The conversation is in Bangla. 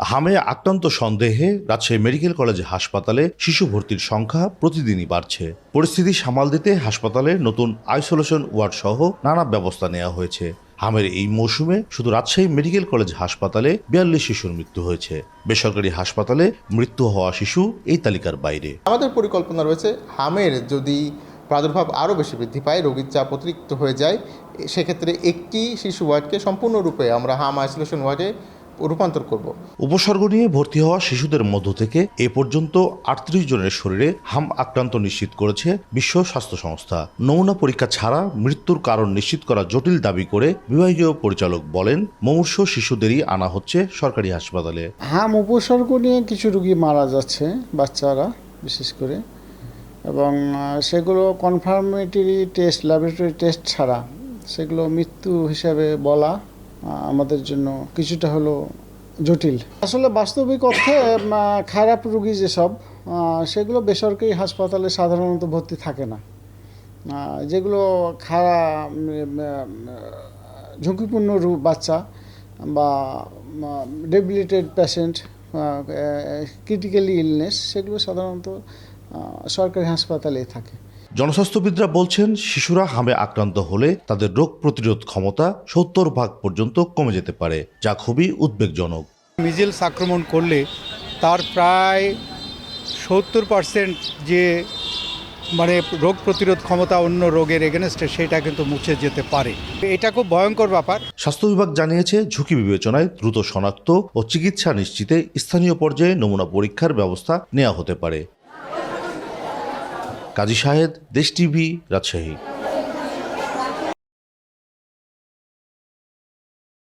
হামে আক্রান্ত সন্দেহে রাজশাহী মেডিকেল কলেজ হাসপাতালে শিশু ভর্তির সংখ্যা প্রতিদিনই বাড়ছে। পরিস্থিতি সামাল দিতে হাসপাতালে নতুন আইসোলেশন ওয়ার্ড সহ নানা ব্যবস্থা নেওয়া হয়েছে। হামের এই মৌসুমে শুধু রাজশাহী মেডিকেল কলেজ হাসপাতালে 42 শিশুর মৃত্যু হয়েছে। বেসরকারি হাসপাতালে মৃত্যু হওয়া শিশু এই তালিকার বাইরে। আমাদের পরিকল্পনা রয়েছে হামের যদি প্রাদুর্ভাব আরও বেশি বৃদ্ধি পায়, রোগীর চাপ অতিরিক্ত হয়ে যায়, সেক্ষেত্রে একটি শিশু ওয়ার্ডকে সম্পূর্ণরূপে আমরা হাম আইসোলেশন ওয়ার্ডে রূপান্তর করব। উপসর্গ নিয়ে ভর্তি হওয়া শিশুদের মধ্য থেকে এ পর্যন্ত 38 জনের শরীরে হাম আক্রান্ত নিশ্চিত করেছে বিশ্ব স্বাস্থ্য সংস্থা। নমুনা পরীক্ষা ছাড়া মৃত্যুর কারণ নিশ্চিত করা জটিল দাবি করে বিভাগীয় পরিচালক বলেন, মুমূর্ষু শিশুদেরই আনা হচ্ছে সরকারি হাসপাতালে। হাম উপসর্গ নিয়ে কিছু রোগী মারা যাচ্ছে, বাচ্চারা বিশেষ করে, এবং সেগুলো কনফার্মেটরি টেস্ট, ল্যাবরেটরি টেস্ট ছাড়া সেগুলো মৃত্যু হিসাবে বলা আমাদের জন্য কিছুটা হলো জটিল। আসলে বাস্তবিক অর্থে খারাপ রোগী যেসব, সেগুলো বেসরকারি হাসপাতালে সাধারণত ভর্তি থাকে না। যেগুলো ঝুঁকিপূর্ণ বাচ্চা বা ডেবিলিটেড পেশেন্ট, ক্রিটিক্যালি ইলনেস, সেগুলো সাধারণত সরকারি হাসপাতালেই থাকে। জনস্বাস্থ্যবিদরা বলছেন, শিশুরা হামে আক্রান্ত হলে তাদের রোগ প্রতিরোধ ক্ষমতা 70% পর্যন্ত কমে যেতে পারে, যা খুবই উদ্বেগজনক। মিজেলস আক্রমণ করলে তার প্রায় 70% যে রোগ প্রতিরোধ ক্ষমতা অন্য রোগের এগেনস্টে সেটা কিন্তু মুছে যেতে পারে। এটা খুব ভয়ঙ্কর ব্যাপার। স্বাস্থ্য বিভাগ জানিয়েছে, ঝুঁকি বিবেচনায় দ্রুত শনাক্ত ও চিকিৎসা নিশ্চিতে স্থানীয় পর্যায়ে নমুনা পরীক্ষার ব্যবস্থা নেওয়া হতে পারে। কাজী শাহেদ, দেশ টিভি, রাজশাহী।